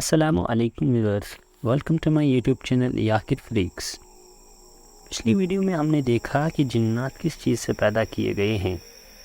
السلام علیکم viewers, welcome to my YouTube channel یاکر فریکس۔ پچھلی ویڈیو میں ہم نے دیکھا کہ جنات کس چیز سے پیدا کیے گئے ہیں۔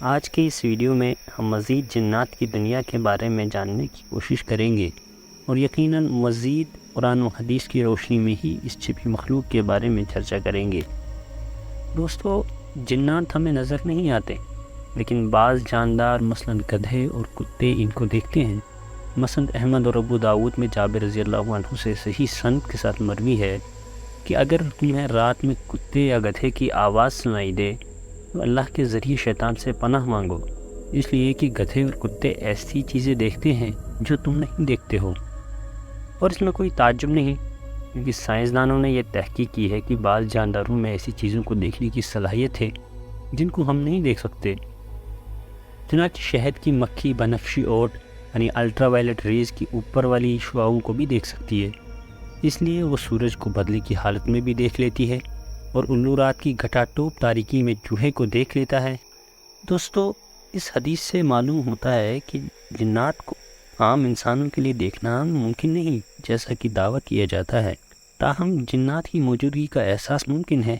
آج کے اس ویڈیو میں ہم مزید جنات کی دنیا کے بارے میں جاننے کی کوشش کریں گے اور یقیناً مزید قرآن و حدیث کی روشنی میں ہی اس چھپی مخلوق کے بارے میں چرچا کریں گے۔ دوستو، جنات ہمیں نظر نہیں آتے، لیکن بعض جاندار مثلاً گدھے اور کتے ان کو دیکھتے ہیں۔ مسند احمد اور ابو داود میں جابر رضی اللہ عنہ سے صحیح سند کے ساتھ مروی ہے کہ اگر تمہیں رات میں کتے یا گدھے کی آواز سنائی دے تو اللہ کے ذریعے شیطان سے پناہ مانگو، اس لیے کہ گدھے اور کتے ایسی چیزیں دیکھتے ہیں جو تم نہیں دیکھتے ہو۔ اور اس میں کوئی تعجب نہیں، کیونکہ سائنسدانوں نے یہ تحقیق کی ہے کہ بعض جانداروں میں ایسی چیزوں کو دیکھنے کی صلاحیت ہے جن کو ہم نہیں دیکھ سکتے۔ چنانچہ شہد کی مکھی بنفشی اوٹ یعنی الٹرا وائلٹ ریز کی اوپر والی شعاؤں کو بھی دیکھ سکتی ہے، اس لیے وہ سورج کو بدلے کی حالت میں بھی دیکھ لیتی ہے، اور الو رات کی گھٹا ٹوپ تاریکی میں چوہے کو دیکھ لیتا ہے۔ دوستو، اس حدیث سے معلوم ہوتا ہے کہ جنات کو عام انسانوں کے لیے دیکھنا ممکن نہیں، جیسا کہ دعویٰ کیا جاتا ہے، تاہم جنات کی موجودگی کا احساس ممکن ہے۔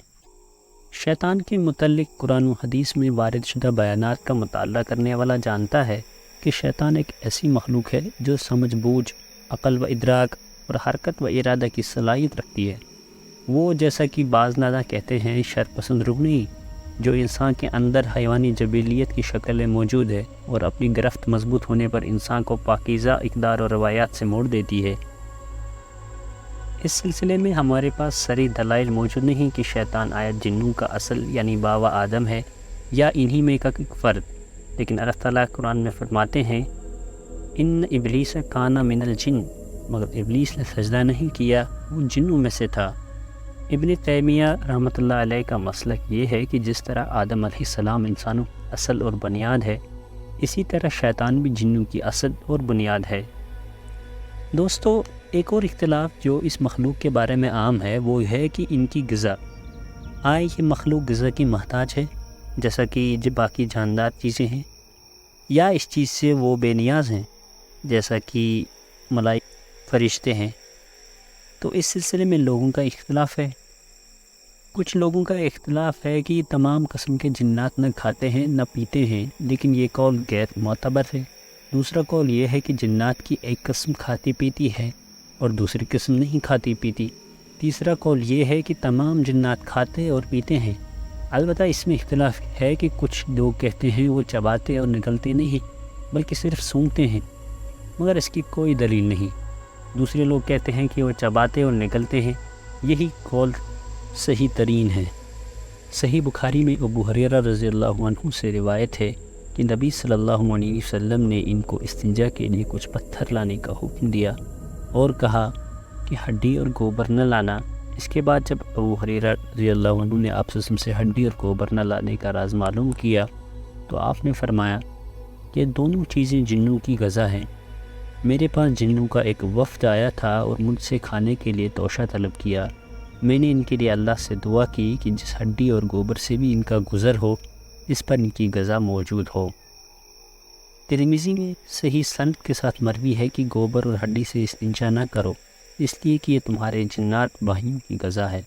شیطان کے متعلق قرآن و حدیث میں وارد شدہ بیانات کا مطالعہ کرنے والا جانتا ہے کہ شیطان ایک ایسی مخلوق ہے جو سمجھ بوجھ، عقل و ادراک اور حرکت و ارادہ کی صلاحیت رکھتی ہے۔ وہ، جیسا کہ بعض ناداں کہتے ہیں، شر پسند روح نہیں، جو انسان کے اندر حیوانی جبلیت کی شکل میں موجود ہے اور اپنی گرفت مضبوط ہونے پر انسان کو پاکیزہ اقدار اور روایات سے موڑ دیتی ہے۔ اس سلسلے میں ہمارے پاس صریح دلائل موجود نہیں کہ شیطان آیا جنوں کا اصل یعنی باوا آدم ہے یا انہی میں کا ایک فرد، لیکن اللہ تعالیٰ قرآن میں فرماتے ہیں ان ابلیس کان من الجن، مگر ابلیس نے سجدہ نہیں کیا، وہ جنوں میں سے تھا۔ ابن تیمیہ رحمۃ اللہ علیہ کا مسلک یہ ہے کہ جس طرح آدم علیہ السلام انسانوں کی اصل اور بنیاد ہے، اسی طرح شیطان بھی جنوں کی اصل اور بنیاد ہے۔ دوستو، ایک اور اختلاف جو اس مخلوق کے بارے میں عام ہے وہ ہے کہ ان کی غذا، آیا یہ مخلوق غذا کی محتاج ہے جیسا کہ جو باقی جاندار چیزیں ہیں، یا اس چیز سے وہ بے نیاز ہیں جیسا کہ ملائکہ فرشتے ہیں؟ تو اس سلسلے میں لوگوں کا اختلاف ہے۔ کچھ لوگوں کا اختلاف ہے کہ تمام قسم کے جنات نہ کھاتے ہیں نہ پیتے ہیں، لیکن یہ قول غیر معتبر ہے۔ دوسرا قول یہ ہے کہ جنات کی ایک قسم کھاتی پیتی ہے اور دوسری قسم نہیں کھاتی پیتی۔ تیسرا قول یہ ہے کہ تمام جنات کھاتے اور پیتے ہیں۔ البتہ اس میں اختلاف ہے کہ کچھ لوگ کہتے ہیں وہ چباتے اور نگلتے نہیں بلکہ صرف سونگھتے ہیں، مگر اس کی کوئی دلیل نہیں۔ دوسرے لوگ کہتے ہیں کہ وہ چباتے اور نگلتے ہیں، یہی قول صحیح ترین ہے۔ صحیح بخاری میں ابو ہریرہ رضی اللہ عنہ سے روایت ہے کہ نبی صلی اللہ علیہ وسلم نے ان کو استنجا کے لیے کچھ پتھر لانے کا حکم دیا اور کہا کہ ہڈی اور گوبر نہ لانا۔ اس کے بعد جب ابو ہریرہ رضی اللہ عنہ نے آپ سے ہڈی اور گوبر نہ لانے کا راز معلوم کیا تو آپ نے فرمایا کہ دونوں چیزیں جنوں کی غذا ہیں۔ میرے پاس جنوں کا ایک وفد آیا تھا اور مجھ سے کھانے کے لیے توشہ طلب کیا۔ میں نے ان کے لیے اللہ سے دعا کی کہ جس ہڈی اور گوبر سے بھی ان کا گزر ہو، اس پر ان کی غذا موجود ہو۔ ترمذی میں صحیح سند کے ساتھ مروی ہے کہ گوبر اور ہڈی سے استنجا نہ کرو، اس لیے کہ یہ تمہارے جنات بھائیوں کی غذا ہے۔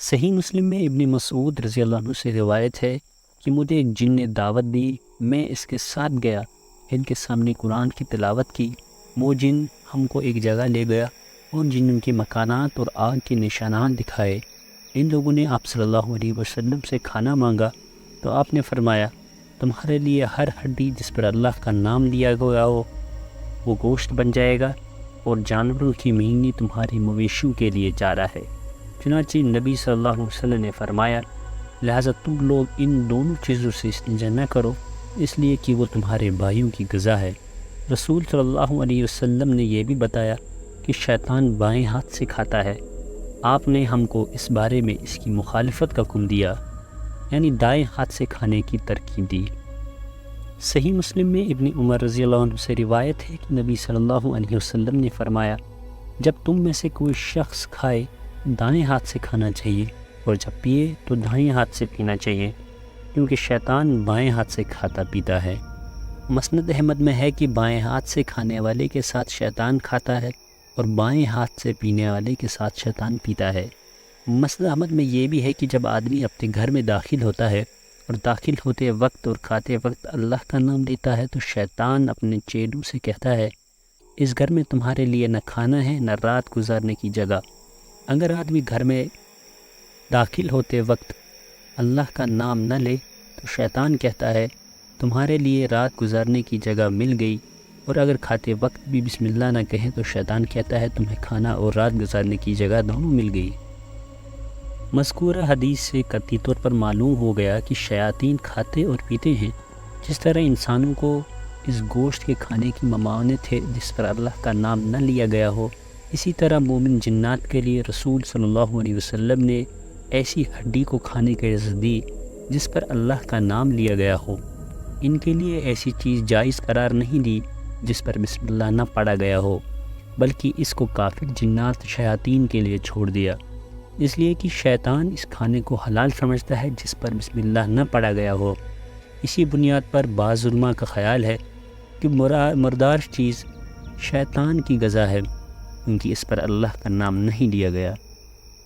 صحیح مسلم میں ابن مسعود رضی اللہ عنہ سے روایت ہے کہ مجھے ایک جن نے دعوت دی، میں اس کے ساتھ گیا، ان کے سامنے قرآن کی تلاوت کی۔ وہ جن ہم کو ایک جگہ لے گیا اور جن کے مکانات اور آگ کے نشانات دکھائے۔ ان لوگوں نے آپ صلی اللہ علیہ وسلم سے کھانا مانگا تو آپ نے فرمایا تمہارے لیے ہر ہڈی جس پر اللہ کا نام لیا گیا ہو وہ گوشت بن جائے گا، اور جانوروں کی مینگنی تمہارے مویشیوں کے لیے چارہ ہے۔ چنانچہ نبی صلی اللہ علیہ وسلم نے فرمایا لہٰذا تم لوگ ان دونوں چیزوں سے استنجا نہ کرو، اس لیے کہ وہ تمہارے بھائیوں کی غذا ہے۔ رسول صلی اللہ علیہ وسلم نے یہ بھی بتایا کہ شیطان بائیں ہاتھ سے کھاتا ہے۔ آپ نے ہم کو اس بارے میں اس کی مخالفت کا حکم دیا، یعنی دائیں ہاتھ سے کھانے کی ترغیب دی۔ صحیح مسلم میں ابن عمر رضی اللہ عنہ سے روایت ہے کہ نبی صلی اللہ علیہ وسلم نے فرمایا جب تم میں سے کوئی شخص کھائے دائیں ہاتھ سے کھانا چاہیے، اور جب پیے تو دائیں ہاتھ سے پینا چاہیے، کیونکہ شیطان بائیں ہاتھ سے کھاتا پیتا ہے۔ مسند احمد میں ہے کہ بائیں ہاتھ سے کھانے والے کے ساتھ شیطان کھاتا ہے اور بائیں ہاتھ سے پینے والے کے ساتھ شیطان پیتا ہے۔ مسئلہ عمل میں یہ بھی ہے کہ جب آدمی اپنے گھر میں داخل ہوتا ہے اور داخل ہوتے وقت اور کھاتے وقت اللہ کا نام لیتا ہے تو شیطان اپنے چیلوں سے کہتا ہے اس گھر میں تمہارے لیے نہ کھانا ہے نہ رات گزارنے کی جگہ۔ اگر آدمی گھر میں داخل ہوتے وقت اللہ کا نام نہ لے تو شیطان کہتا ہے تمہارے لیے رات گزارنے کی جگہ مل گئی، اور اگر کھاتے وقت بھی بسم اللہ نہ کہیں تو شیطان کہتا ہے تمہیں کھانا اور رات گزارنے کی جگہ دونوں مل گئی۔ مذکورہ حدیث سے قطعی طور پر معلوم ہو گیا کہ شیاطین کھاتے اور پیتے ہیں۔ جس طرح انسانوں کو اس گوشت کے کھانے کی ممانعت ہے جس پر اللہ کا نام نہ لیا گیا ہو، اسی طرح مومن جنات کے لیے رسول صلی اللہ علیہ وسلم نے ایسی ہڈی کو کھانے کی اجازت دی جس پر اللہ کا نام لیا گیا ہو۔ ان کے لیے ایسی چیز جائز قرار نہیں دی جس پر بسم اللہ نہ پڑھا گیا ہو، بلکہ اس کو کافر جنات شیاطین کے لیے چھوڑ دیا، اس لیے کہ شیطان اس کھانے کو حلال سمجھتا ہے جس پر بسم اللہ نہ پڑھا گیا ہو۔ اسی بنیاد پر بعض علماء کا خیال ہے کہ مردار چیز شیطان کی غذا ہے کیونکہ اس پر اللہ کا نام نہیں لیا گیا۔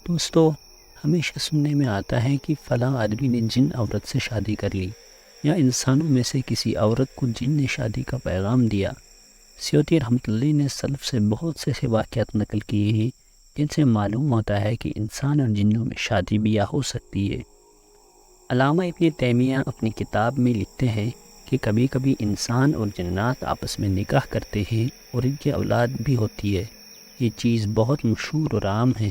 دوستو، ہمیشہ سننے میں آتا ہے کہ فلاں آدمی نے جن عورت سے شادی کر لی، یا انسانوں میں سے کسی عورت کو جن نے شادی کا پیغام دیا۔ سیوطی رحمۃ اللہ نے سلف سے بہت سے واقعات نقل کیے ہیں جن سے معلوم ہوتا ہے کہ انسان اور جنوں میں شادی بیاہ ہو سکتی ہے۔ علامہ ابن تیمیہ اپنی کتاب میں لکھتے ہیں کہ کبھی کبھی انسان اور جنات آپس میں نکاح کرتے ہیں اور ان کی اولاد بھی ہوتی ہے۔ یہ چیز بہت مشہور اور عام ہے۔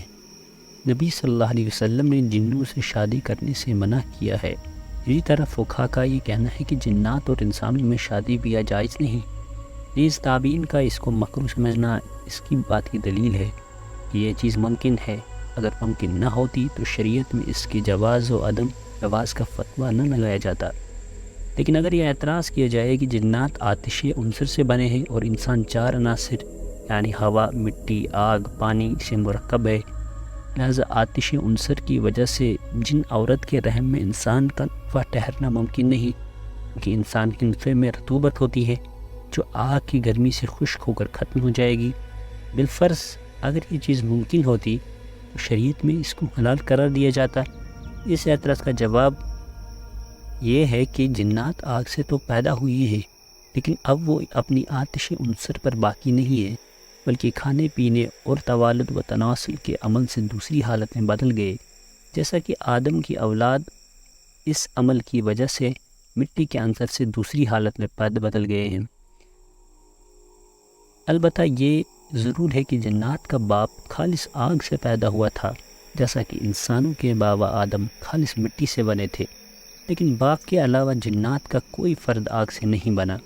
نبی صلی اللہ علیہ وسلم نے جنوں سے شادی کرنے سے منع کیا ہے۔ اسی طرح فقہا کا یہ کہنا ہے کہ جنات اور انسانوں میں شادی بیاہ جائز نہیں۔ نیز تابعین کا اس کو مکروہ سمجھنا اس کی بات کی دلیل ہے کہ یہ چیز ممکن ہے۔ اگر ممکن نہ ہوتی تو شریعت میں اس کے جواز و عدم جواز کا فتویٰ نہ لگایا جاتا۔ لیکن اگر یہ اعتراض کیا جائے کہ جنات آتشی عنصر سے بنے ہیں اور انسان 4 عناصر یعنی ہوا، مٹی، آگ، پانی سے مرکب ہے، لہذا آتشی عنصر کی وجہ سے جن عورت کے رحم میں انسان کا نطفہ ٹھہرنا ممکن نہیں، کیونکہ انسان کے نطفے میں رطوبت ہوتی ہے جو آگ کی گرمی سے خشک ہو کر ختم ہو جائے گی۔ بالفرض اگر یہ چیز ممکن ہوتی تو شریعت میں اس کو حلال قرار دیا جاتا۔ اس اعتراض کا جواب یہ ہے کہ جنات آگ سے تو پیدا ہوئی ہیں، لیکن اب وہ اپنی آتشی عنصر پر باقی نہیں ہے، بلکہ کھانے پینے اور توالد و تناسل کے عمل سے دوسری حالت میں بدل گئے، جیسا کہ آدم کی اولاد اس عمل کی وجہ سے مٹی کے عنصر سے دوسری حالت میں بدل گئے ہیں۔ البتہ یہ ضرور ہے کہ جنات کا باپ خالص آگ سے پیدا ہوا تھا، جیسا کہ انسانوں کے بابا آدم خالص مٹی سے بنے تھے، لیکن باپ کے علاوہ جنات کا کوئی فرد آگ سے نہیں بنا،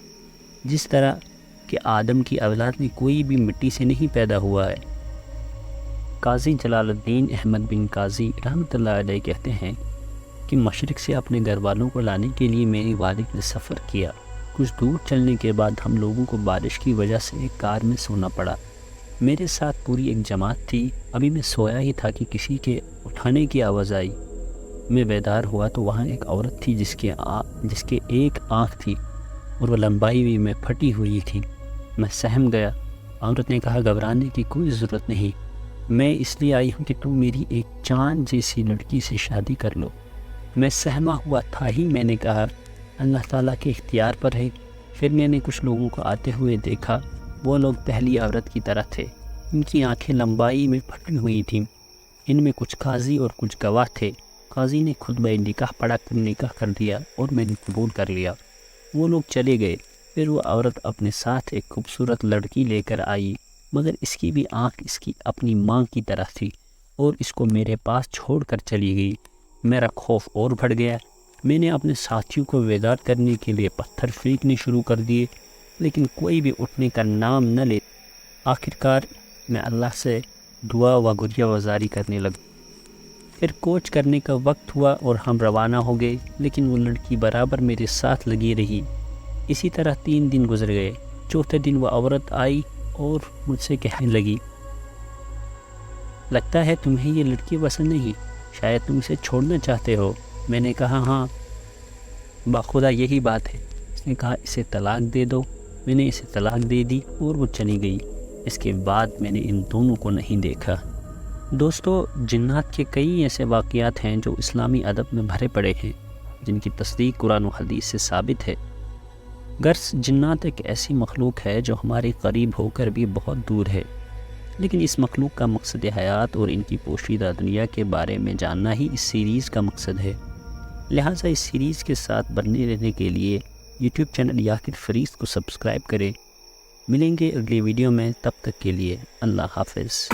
جس طرح کہ آدم کی اولاد میں کوئی بھی مٹی سے نہیں پیدا ہوا ہے۔ قاضی جلال الدین احمد بن قاضی رحمۃ اللہ علیہ کہتے ہیں کہ مشرق سے اپنے گھر والوں کو لانے کے لیے میری والد نے سفر کیا۔ کچھ دور چلنے کے بعد ہم لوگوں کو بارش کی وجہ سے ایک کار میں سونا پڑا۔ میرے ساتھ پوری ایک جماعت تھی۔ ابھی میں سویا ہی تھا کہ کسی کے اٹھانے کی آواز آئی۔ میں بیدار ہوا تو وہاں ایک عورت تھی جس کے ایک آنکھ تھی اور وہ لمبائی ہوئی میں پھٹی ہوئی تھی۔ میں سہم گیا۔ عورت نے کہا گھبرانے کی کوئی ضرورت نہیں، میں اس لیے آئی ہوں کہ تم میری ایک چاند جیسی لڑکی سے شادی کر لو۔ میں سہما ہوا تھا ہی میں نے کہا اللہ تعالیٰ کے اختیار پر ہے۔ پھر میں نے کچھ لوگوں کو آتے ہوئے دیکھا۔ وہ لوگ پہلی عورت کی طرح تھے، ان کی آنکھیں لمبائی میں پھٹی ہوئی تھیں۔ ان میں کچھ قاضی اور کچھ گواہ تھے۔ قاضی نے خطبہ نکاح پڑھا کر نکاح کر دیا اور میں نے قبول کر لیا۔ وہ لوگ چلے گئے۔ پھر وہ عورت اپنے ساتھ ایک خوبصورت لڑکی لے کر آئی، مگر اس کی بھی آنکھ اس کی اپنی ماں کی طرح تھی اور اس کو میرے پاس چھوڑ کر چلی گئی۔ میرا خوف اور بڑھ گیا۔ میں نے اپنے ساتھیوں کو بیدار کرنے کے لیے پتھر پھینکنے شروع کر دیے، لیکن کوئی بھی اٹھنے کا نام نہ لے۔ آخرکار میں اللہ سے دعا و گریہ وزاری کرنے لگا۔ پھر کوچ کرنے کا وقت ہوا اور ہم روانہ ہو گئے، لیکن وہ لڑکی برابر میرے ساتھ لگی رہی۔ اسی طرح 3 دن گزر گئے۔ چوتھے دن وہ عورت آئی اور مجھ سے کہنے لگی لگتا ہے تمہیں یہ لڑکی پسند نہیں، شاید تم اسے چھوڑنا چاہتے ہو۔ میں نے کہا ہاں باخدا یہی بات ہے۔ اس نے کہا اسے طلاق دے دو۔ میں نے اسے طلاق دے دی اور وہ چلی گئی۔ اس کے بعد میں نے ان دونوں کو نہیں دیکھا۔ دوستو، جنات کے کئی ایسے واقعات ہیں جو اسلامی ادب میں بھرے پڑے ہیں، جن کی تصدیق قرآن و حدیث سے ثابت ہے۔ غرض جنات ایک ایسی مخلوق ہے جو ہمارے قریب ہو کر بھی بہت دور ہے، لیکن اس مخلوق کا مقصد حیات اور ان کی پوشیدہ دنیا کے بارے میں جاننا ہی اس سیریز کا مقصد ہے۔ لہٰذا اس سیریز کے ساتھ بنے رہنے کے لیے یوٹیوب چینل یاقوت فریقس کو سبسکرائب کریں۔ ملیں گے اگلی ویڈیو میں، تب تک کے لیے اللہ حافظ۔